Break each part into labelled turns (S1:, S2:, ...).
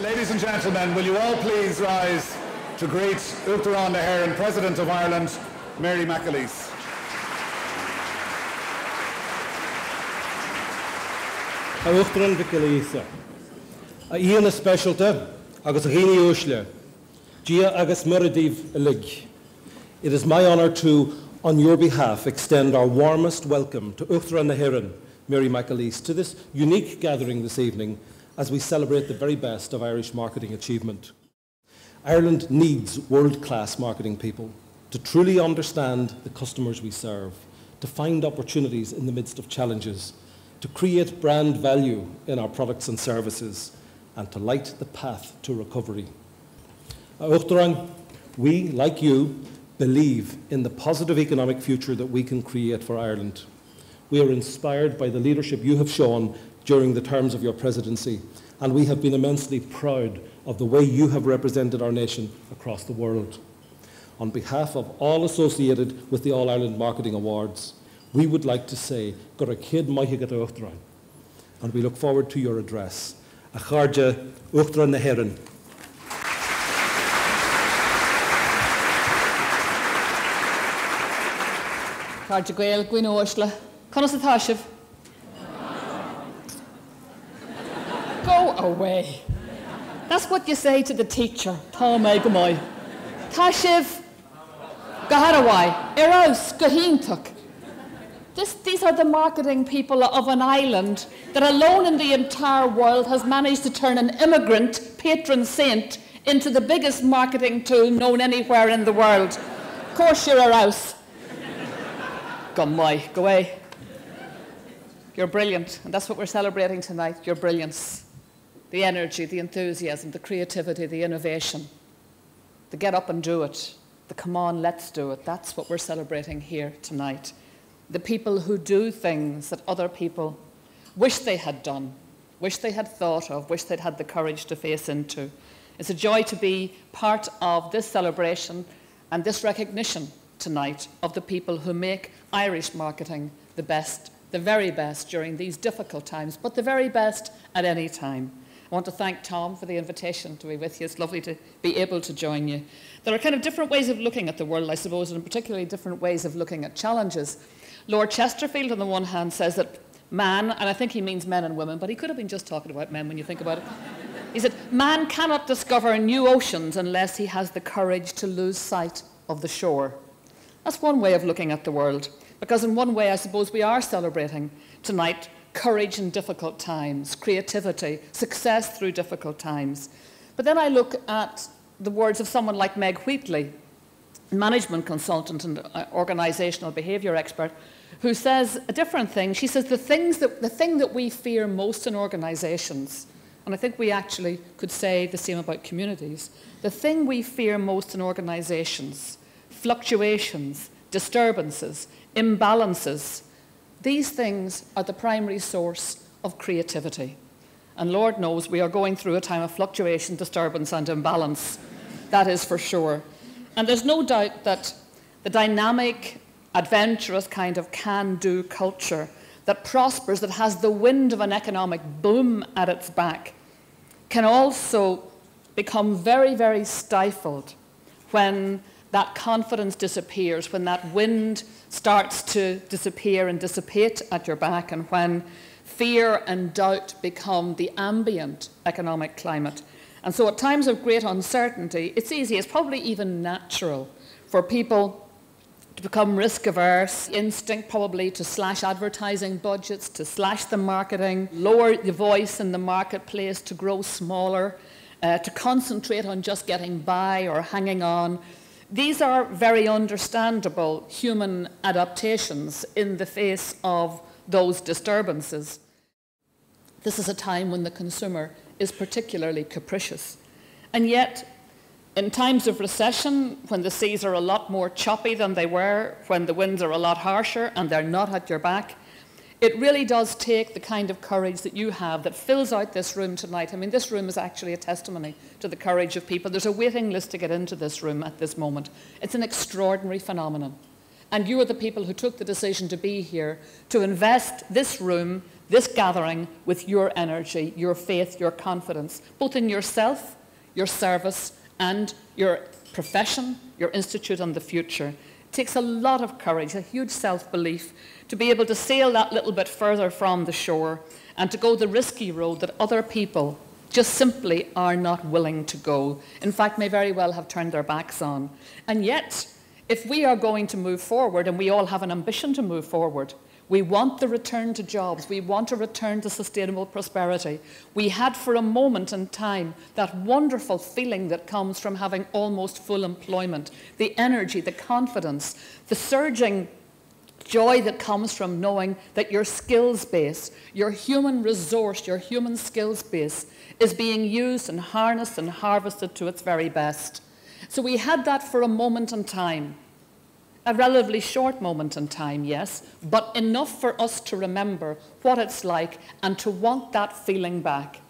S1: Ladies and gentlemen, will you all please rise to greet Uachtaráin na hÉireann, President of Ireland, Mary McAleese.
S2: Uachtaráin McAleese. Ian a specialta, agus a ghini uasle. Gia agus muradív lig. It is my honour to, on your behalf, extend our warmest welcome to Uachtaráin na hÉireann, Mary McAleese, to this unique gathering this evening as we celebrate the very best of Irish marketing achievement. Ireland needs world-class marketing people to truly understand the customers we serve, to find opportunities in the midst of challenges, to create brand value in our products and services, and to light the path to recovery. Uachtaráin, we, like you, believe in the positive economic future that we can create for Ireland. We are inspired by the leadership you have shown during the terms of your presidency, and we have been immensely proud of the way you have represented our nation across the world. On behalf of all associated with the All-Ireland Marketing Awards, we would like to say, Gur Chéad Maithe Gata Uachtaráin, and we look forward to your address. A Chairde Uachtaráin na hÉireann.
S3: Chairde Gael Gwyn Uasle. Conas a Tashiv. Go away. That's what you say to the teacher. Tom Egamoi. Tashiv. Gaharawai. Eros. Gahintuk. These are the marketing people of an island that alone in the entire world has managed to turn an immigrant patron saint into the biggest marketing tool known anywhere in the world. Of course you're Eros. Gumwai. Go away. You're brilliant, and that's what we're celebrating tonight, your brilliance. The energy, the enthusiasm, the creativity, the innovation, the get up and do it, the come on, let's do it. That's what we're celebrating here tonight. The people who do things that other people wish they had done, wish they had thought of, wish they'd had the courage to face into. It's a joy to be part of this celebration and this recognition tonight of the people who make Irish marketing the best, the very best during these difficult times, but the very best at any time. I want to thank Tom for the invitation to be with you. It's lovely to be able to join you. There are kind of different ways of looking at the world, I suppose, and particularly different ways of looking at challenges. Lord Chesterfield, on the one hand, says that man, and I think he means men and women, but he could have been just talking about men when you think about it. He said, man cannot discover new oceans unless he has the courage to lose sight of the shore. That's one way of looking at the world, because in one way, I suppose, we are celebrating tonight courage in difficult times, creativity, success through difficult times. But then I look at the words of someone like Meg Wheatley, management consultant and organisational behaviour expert, who says a different thing. She says the thing that we fear most in organisations, and I think we actually could say the same about communities, the thing we fear most in organisations, fluctuations, disturbances, imbalances, these things are the primary source of creativity. And Lord knows we are going through a time of fluctuation, disturbance and imbalance. That is for sure. And there's no doubt that the dynamic, adventurous kind of can-do culture that prospers, that has the wind of an economic boom at its back, can also become very, very stifled when that confidence disappears, when that wind starts to disappear and dissipate at your back, and when fear and doubt become the ambient economic climate. And so at times of great uncertainty, it's easy, it's probably even natural for people to become risk-averse, instinct probably to slash advertising budgets, to slash the marketing, lower the voice in the marketplace, to grow smaller, to concentrate on just getting by or hanging on. These are very understandable human adaptations in the face of those disturbances. This is a time when the consumer is particularly capricious. And yet, in times of recession, when the seas are a lot more choppy than they were, when the winds are a lot harsher and they're not at your back, it really does take the kind of courage that you have that fills out this room tonight. I mean, this room is actually a testimony to the courage of people. There's a waiting list to get into this room at this moment. It's an extraordinary phenomenon. And you are the people who took the decision to be here, to invest this room, this gathering with your energy, your faith, your confidence, both in yourself, your service, and your profession, your institute, and the future. It takes a lot of courage, a huge self-belief, to be able to sail that little bit further from the shore and to go the risky road that other people just simply are not willing to go. In fact, may very well have turned their backs on. And yet, if we are going to move forward, and we all have an ambition to move forward, we want the return to jobs, we want a return to sustainable prosperity. We had for a moment in time that wonderful feeling that comes from having almost full employment, the energy, the confidence, the surging joy that comes from knowing that your skills base, your human resource, your human skills base is being used and harnessed and harvested to its very best. So we had that for a moment in time. A relatively short moment in time, yes, but enough for us to remember what it's like and to want that feeling back.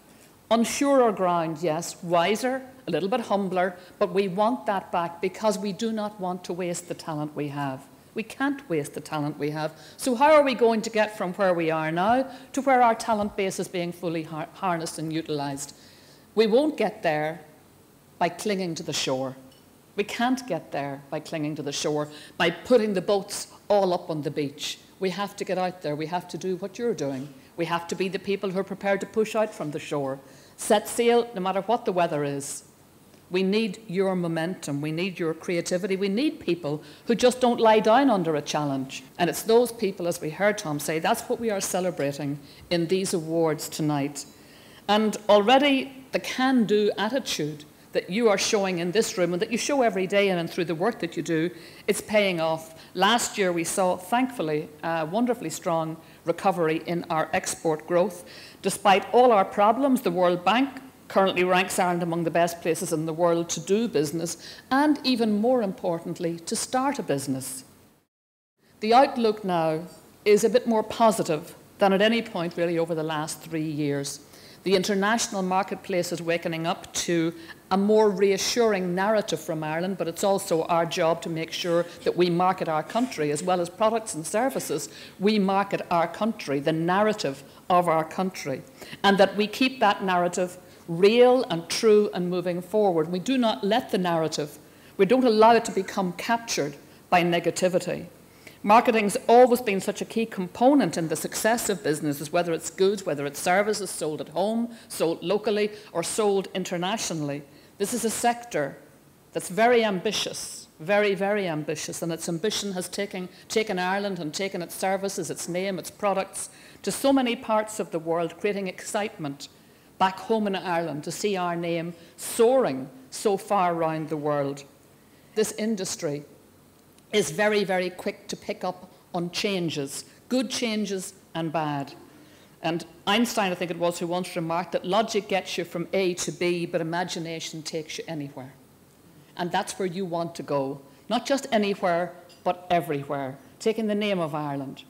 S3: On surer ground, yes, wiser, a little bit humbler, but we want that back because we do not want to waste the talent we have. We can't waste the talent we have. So how are we going to get from where we are now to where our talent base is being fully harnessed and utilised? We won't get there by clinging to the shore. We can't get there by clinging to the shore, by putting the boats all up on the beach. We have to get out there. We have to do what you're doing. We have to be the people who are prepared to push out from the shore, set sail no matter what the weather is. We need your momentum. We need your creativity. We need people who just don't lie down under a challenge. And it's those people, as we heard Tom say, that's what we are celebrating in these awards tonight. And already the can-do attitude that you are showing in this room and that you show every day and through the work that you do, it's paying off. Last year we saw, thankfully, a wonderfully strong recovery in our export growth. Despite all our problems, the World Bank currently ranks Ireland among the best places in the world to do business and, even more importantly, to start a business. The outlook now is a bit more positive than at any point really over the last 3 years. The international marketplace is waking up to a more reassuring narrative from Ireland, but it's also our job to make sure that we market our country as well as products and services. We market our country, the narrative of our country, and that we keep that narrative real and true and moving forward. We do not let the narrative, we don't allow it to become captured by negativity. Marketing's always been such a key component in the success of businesses, whether it's goods, whether it's services sold at home, sold locally, or sold internationally. This is a sector that's very ambitious, very, very ambitious, and its ambition has taken Ireland and taken its services, its name, its products to so many parts of the world, creating excitement back home in Ireland to see our name soaring so far around the world. This industry is very, very quick to pick up on changes, good changes and bad. And Einstein, I think it was, who once remarked that logic gets you from A to B, but imagination takes you anywhere. And that's where you want to go. Not just anywhere, but everywhere. Taking the name of Ireland,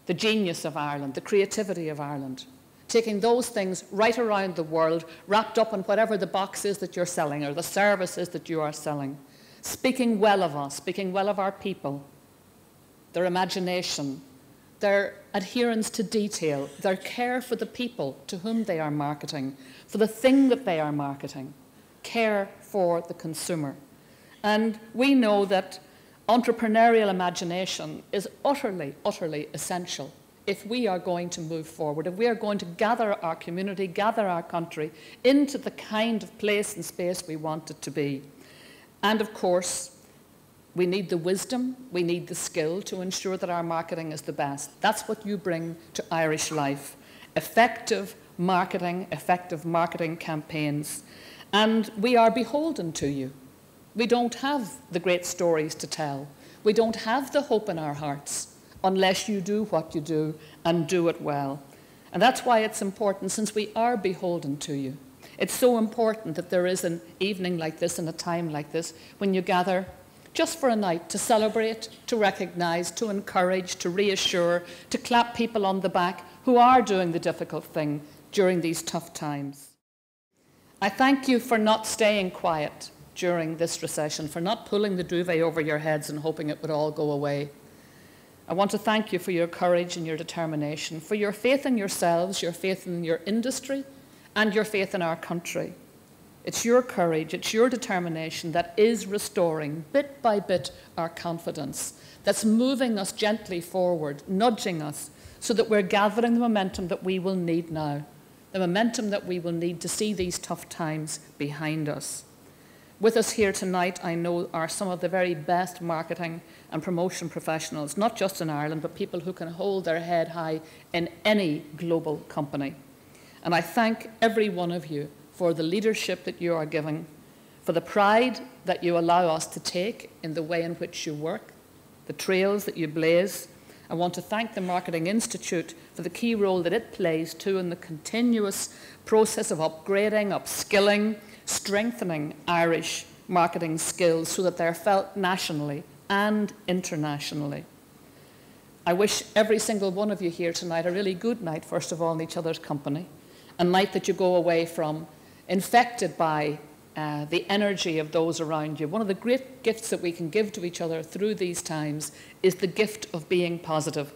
S3: the genius of Ireland, the creativity of Ireland. Taking those things right around the world, wrapped up in whatever the box is that you're selling or the services that you are selling. Speaking well of us, speaking well of our people, their imagination, their adherence to detail, their care for the people to whom they are marketing, for the thing that they are marketing, care for the consumer. And we know that entrepreneurial imagination is utterly, utterly essential if we are going to move forward, if we are going to gather our community, gather our country into the kind of place and space we want it to be. And of course, we need the wisdom, we need the skill to ensure that our marketing is the best. That's what you bring to Irish life. Effective marketing campaigns. And we are beholden to you. We don't have the great stories to tell. We don't have the hope in our hearts unless you do what you do and do it well. And that's why it's important, since we are beholden to you. It's so important that there is an evening like this and a time like this when you gather just for a night to celebrate, to recognise, to encourage, to reassure, to clap people on the back who are doing the difficult thing during these tough times. I thank you for not staying quiet during this recession, for not pulling the duvet over your heads and hoping it would all go away. I want to thank you for your courage and your determination, for your faith in yourselves, your faith in your industry, and your faith in our country. It's your courage, it's your determination that is restoring, bit by bit, our confidence, that's moving us gently forward, nudging us, so that we're gathering the momentum that we will need now, the momentum that we will need to see these tough times behind us. With us here tonight, I know, are some of the very best marketing and promotion professionals, not just in Ireland, but people who can hold their head high in any global company. And I thank every one of you for the leadership that you are giving, for the pride that you allow us to take in the way in which you work, the trails that you blaze. I want to thank the Marketing Institute for the key role that it plays too in the continuous process of upgrading, upskilling, strengthening Irish marketing skills so that they're felt nationally and internationally. I wish every single one of you here tonight a really good night, first of all, in each other's company, a night that you go away from infected by the energy of those around you. One of the great gifts that we can give to each other through these times is the gift of being positive.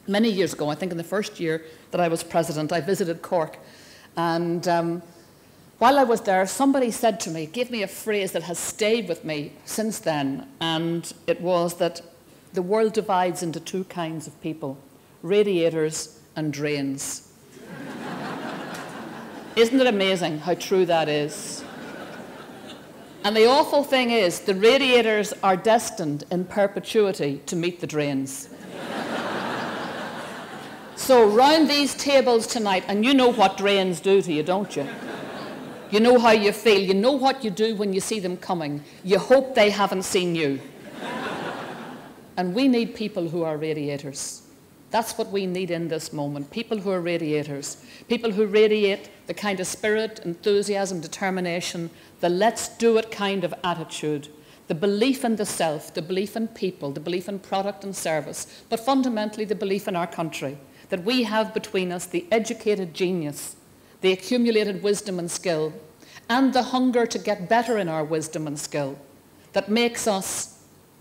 S3: Many years ago, I think in the first year that I was president, I visited Cork, and while I was there, somebody said to me, gave me a phrase that has stayed with me since then, and it was that the world divides into two kinds of people, radiators and drains. Isn't it amazing how true that is? And the awful thing is, the radiators are destined in perpetuity to meet the drains. So round these tables tonight, and you know what drains do to you, don't you? You know how you feel. You know what you do when you see them coming. You hope they haven't seen you. And we need people who are radiators. That's what we need in this moment. People who are radiators. People who radiate the kind of spirit, enthusiasm, determination, the let's do it kind of attitude, the belief in the self, the belief in people, the belief in product and service, but fundamentally the belief in our country, that we have between us the educated genius, the accumulated wisdom and skill, and the hunger to get better in our wisdom and skill that makes us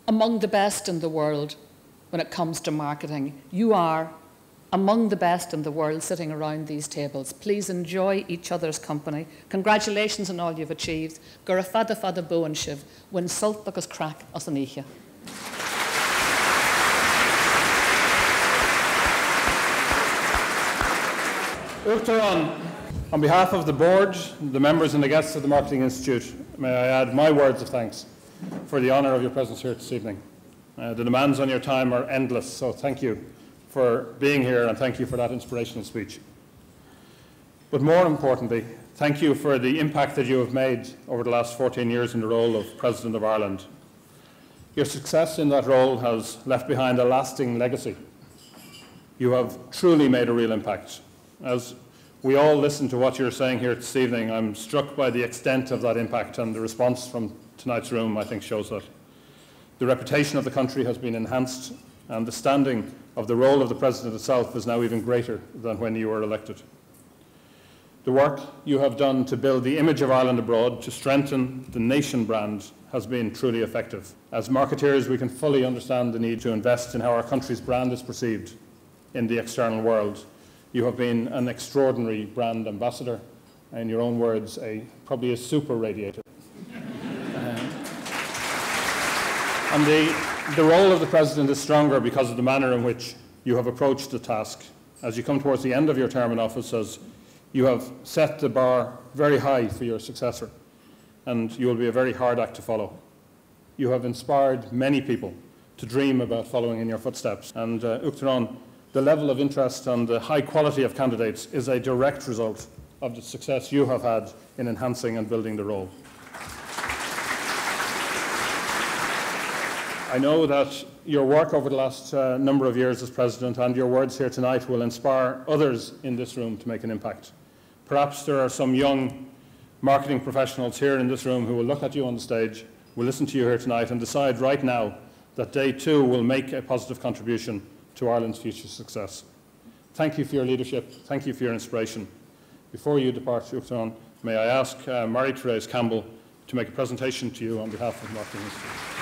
S3: among the best in the world when it comes to marketing. You are among the best in the world sitting around these tables. Please enjoy each other's company. Congratulations on all you've achieved. Gura fada fada buan shiv, when sult agus crack as an icha.
S1: On behalf of the board, the members and the guests of the Marketing Institute, may I add my words of thanks for the honour of your presence here this evening. The demands on your time are endless, so thank you for being here and thank you for that inspirational speech. But more importantly, thank you for the impact that you have made over the last 14 years in the role of President of Ireland. Your success in that role has left behind a lasting legacy. You have truly made a real impact. As we all listen to what you're saying here this evening, I'm struck by the extent of that impact, and the response from tonight's room, I think, shows that. The reputation of the country has been enhanced, and the standing of the role of the President itself is now even greater than when you were elected. The work you have done to build the image of Ireland abroad, to strengthen the nation brand, has been truly effective. As marketeers, we can fully understand the need to invest in how our country's brand is perceived in the external world. You have been an extraordinary brand ambassador, in your own words, probably a super radiator. And the role of the President is stronger because of the manner in which you have approached the task. As you come towards the end of your term in office, as you have set the bar very high for your successor, and you will be a very hard act to follow. You have inspired many people to dream about following in your footsteps, and Uachtaráin, the level of interest and the high quality of candidates is a direct result of the success you have had in enhancing and building the role. I know that your work over the last number of years as President and your words here tonight will inspire others in this room to make an impact. Perhaps there are some young marketing professionals here in this room who will look at you on the stage, will listen to you here tonight and decide right now that they too will make a positive contribution to Ireland's future success. Thank you for your leadership. Thank you for your inspiration. Before you depart, Uachtaráin, may I ask Marie-Therese Campbell to make a presentation to you on behalf of the Marketing Institute.